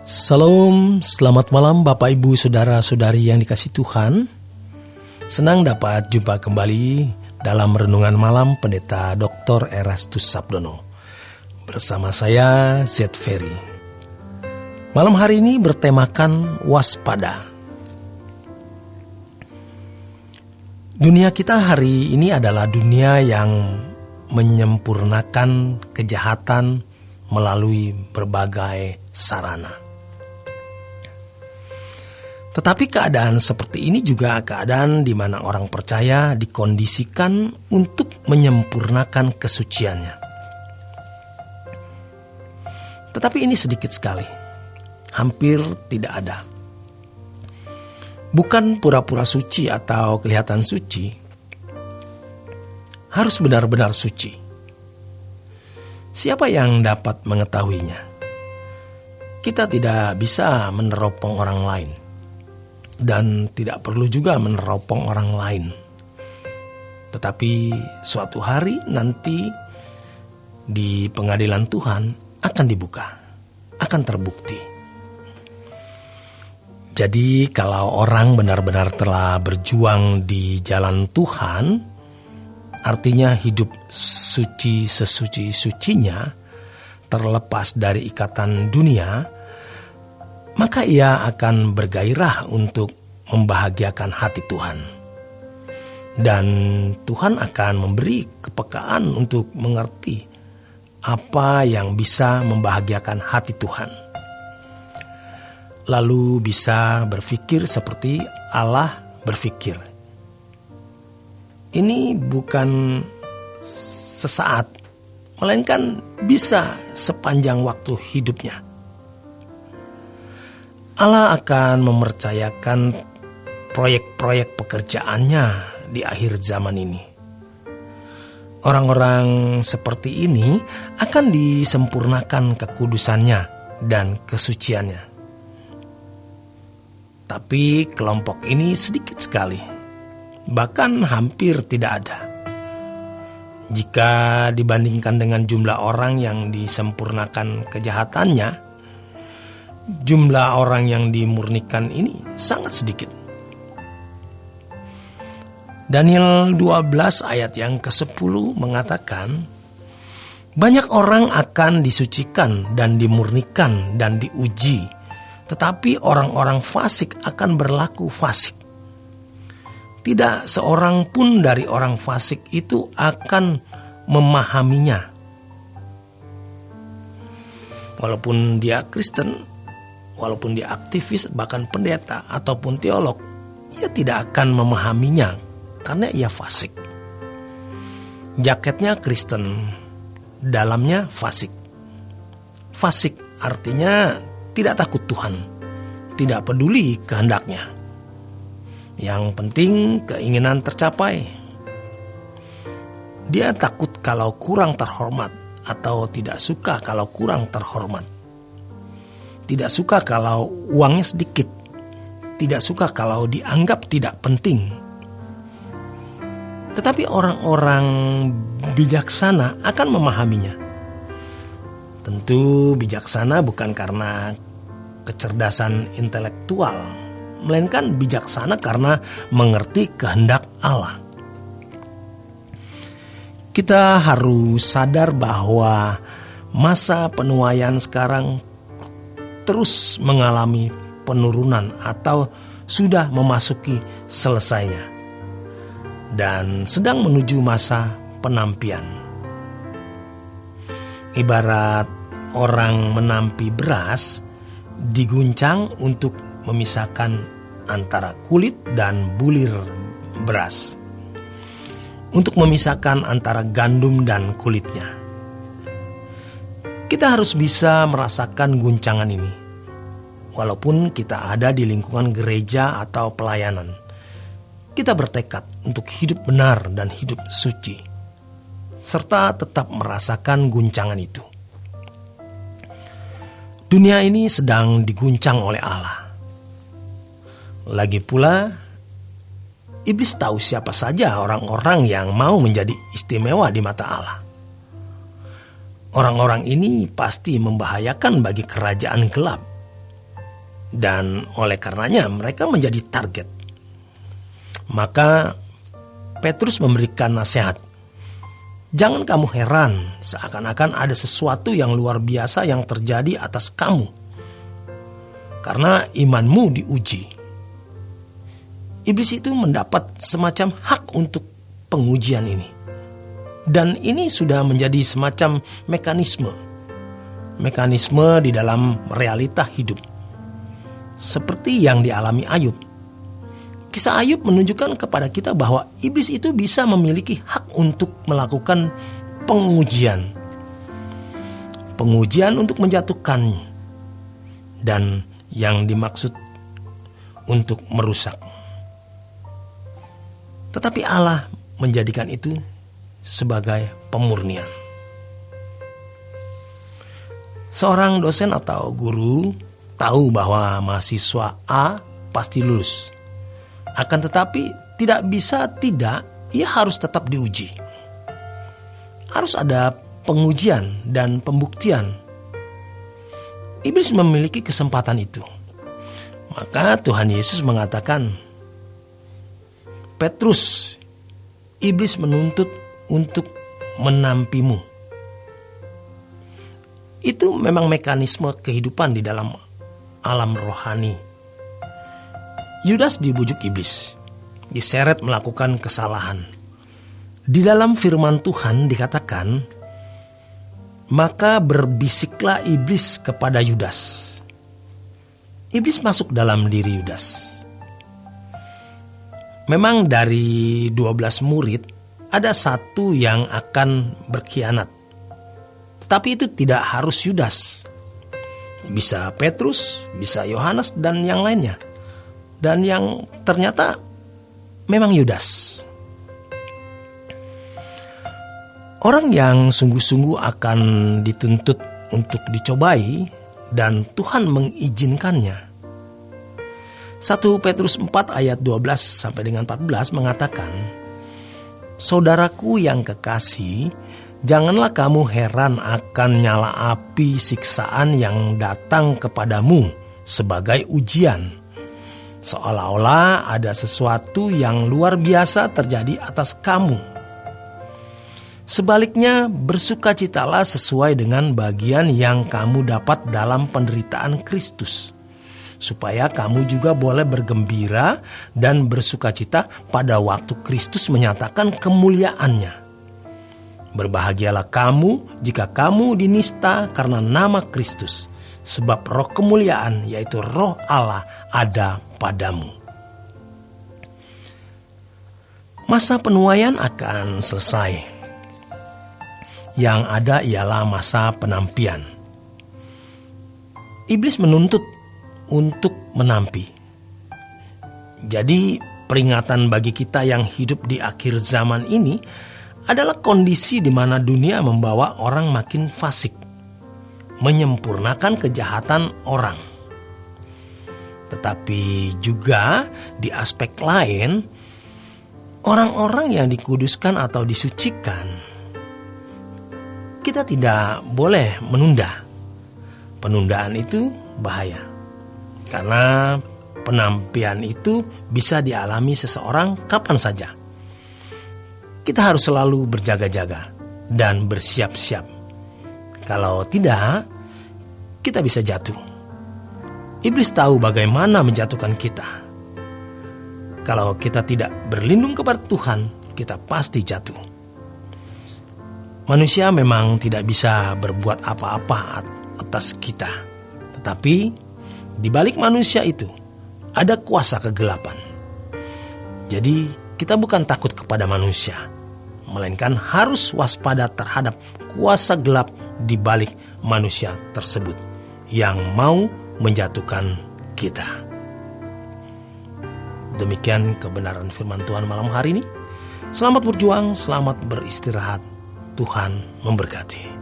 Salam, selamat malam Bapak Ibu Saudara-saudari yang dikasihi Tuhan. Senang dapat jumpa kembali dalam Renungan Malam Pendeta Dr. Erastus Sabdono. Bersama saya, Z. Ferry. Malam hari ini bertemakan waspada. Dunia kita hari ini adalah dunia yang menyempurnakan kejahatan melalui berbagai sarana. Tetapi keadaan seperti ini juga keadaan di mana orang percaya dikondisikan untuk menyempurnakan kesuciannya. Tetapi ini sedikit sekali, hampir tidak ada. Bukan pura-pura suci atau kelihatan suci, harus benar-benar suci. Siapa yang dapat mengetahuinya? Kita tidak bisa meneropong orang lain. Dan tidak perlu juga meneropong orang lain. Tetapi suatu hari nanti di pengadilan Tuhan akan dibuka, akan terbukti. Jadi kalau orang benar-benar telah berjuang di jalan Tuhan, artinya hidup suci sesuci-sucinya, terlepas dari ikatan dunia, maka ia akan bergairah untuk membahagiakan hati Tuhan. Dan Tuhan akan memberi kepekaan untuk mengerti apa yang bisa membahagiakan hati Tuhan. Lalu bisa berpikir seperti Allah berpikir. Ini bukan sesaat, melainkan bisa sepanjang waktu hidupnya. Allah akan mempercayakan proyek-proyek pekerjaannya di akhir zaman ini. Orang-orang seperti ini akan disempurnakan kekudusannya dan kesuciannya. Tapi kelompok ini sedikit sekali, bahkan hampir tidak ada. Jika dibandingkan dengan jumlah orang yang disempurnakan kejahatannya, jumlah orang yang dimurnikan ini sangat sedikit. Daniel 12 ayat yang ke-10 mengatakan, banyak orang akan disucikan dan dimurnikan dan diuji, tetapi orang-orang fasik akan berlaku fasik. Tidak seorang pun dari orang fasik itu akan memahaminya. Walaupun dia Kristen, walaupun dia aktivis, bahkan pendeta ataupun teolog, ia tidak akan memahaminya karena ia fasik. Jaketnya Kristen, dalamnya fasik. Fasik artinya tidak takut Tuhan, tidak peduli kehendaknya. Yang penting keinginan tercapai. Dia takut kalau kurang terhormat atau tidak suka kalau kurang terhormat. Tidak suka kalau uangnya sedikit. Tidak suka kalau dianggap tidak penting. Tetapi orang-orang bijaksana akan memahaminya. Tentu bijaksana bukan karena kecerdasan intelektual, melainkan bijaksana karena mengerti kehendak Allah. Kita harus sadar bahwa masa penuaian sekarang terus mengalami penurunan atau sudah memasuki selesainya dan sedang menuju masa penampian. Ibarat orang menampi beras diguncang untuk memisahkan antara kulit dan bulir beras, untuk memisahkan antara gandum dan kulitnya. Kita harus bisa merasakan guncangan ini. Walaupun kita ada di lingkungan gereja atau pelayanan, kita bertekad untuk hidup benar dan hidup suci, serta tetap merasakan guncangan itu. Dunia ini sedang diguncang oleh Allah. Lagi pula, iblis tahu siapa saja orang-orang yang mau menjadi istimewa di mata Allah. Orang-orang ini pasti membahayakan bagi kerajaan gelap dan oleh karenanya mereka menjadi target. Maka Petrus memberikan nasihat, "Jangan kamu heran seakan-akan ada sesuatu yang luar biasa yang terjadi atas kamu, karena imanmu diuji." Iblis itu mendapat semacam hak untuk pengujian ini. Dan ini sudah menjadi semacam mekanisme di dalam realita hidup. Seperti yang dialami Ayub. Kisah Ayub menunjukkan kepada kita bahwa iblis itu bisa memiliki hak untuk melakukan pengujian. Pengujian untuk menjatuhkan, dan yang dimaksud untuk merusak. Tetapi Allah menjadikan itu sebagai pemurnian. Seorang dosen atau guru tahu bahwa mahasiswa A pasti lulus. Akan tetapi ia harus tetap diuji. Harus ada pengujian dan pembuktian. Iblis memiliki kesempatan itu. Maka Tuhan Yesus mengatakan, "Petrus, iblis menuntut untuk menampimu." Itu memang mekanisme kehidupan di dalam alam rohani. Yudas dibujuk iblis, diseret melakukan kesalahan. Di dalam firman Tuhan dikatakan, maka berbisiklah iblis kepada Yudas. Iblis masuk dalam diri Yudas. Memang dari 12 murid, ada satu yang akan berkhianat. Tetapi itu tidak harus Yudas. Bisa Petrus, bisa Yohanes, dan yang lainnya. Dan yang ternyata memang Yudas. Orang yang sungguh-sungguh akan dituntut untuk dicobai dan Tuhan mengizinkannya. 1 Petrus 4 ayat 12 sampai dengan 14 mengatakan, "Saudaraku yang kekasih, janganlah kamu heran akan nyala api siksaan yang datang kepadamu sebagai ujian, seolah-olah ada sesuatu yang luar biasa terjadi atas kamu. Sebaliknya, bersukacitalah sesuai dengan bagian yang kamu dapat dalam penderitaan Kristus, supaya kamu juga boleh bergembira dan bersukacita pada waktu Kristus menyatakan kemuliaannya. Berbahagialah kamu jika kamu dinista karena nama Kristus, sebab roh kemuliaan, yaitu roh Allah, ada padamu." Masa penuaian akan selesai. Yang ada ialah masa penampian. Iblis menuntut untuk menampi. Jadi peringatan bagi kita yang hidup di akhir zaman ini adalah kondisi di mana dunia membawa orang makin fasik, menyempurnakan kejahatan orang. Tetapi juga di aspek lain, orang-orang yang dikuduskan atau disucikan, kita tidak boleh menunda. Penundaan itu bahaya. Karena penampian itu bisa dialami seseorang kapan saja. Kita harus selalu berjaga-jaga dan bersiap-siap. Kalau tidak, kita bisa jatuh. Iblis tahu bagaimana menjatuhkan kita. Kalau kita tidak berlindung kepada Tuhan, kita pasti jatuh. Manusia memang tidak bisa berbuat apa-apa atas kita. Tetapi di balik manusia itu ada kuasa kegelapan. Jadi kita bukan takut kepada manusia, melainkan harus waspada terhadap kuasa gelap di balik manusia tersebut yang mau menjatuhkan kita. Demikian kebenaran firman Tuhan malam hari ini. Selamat berjuang, selamat beristirahat. Tuhan memberkati.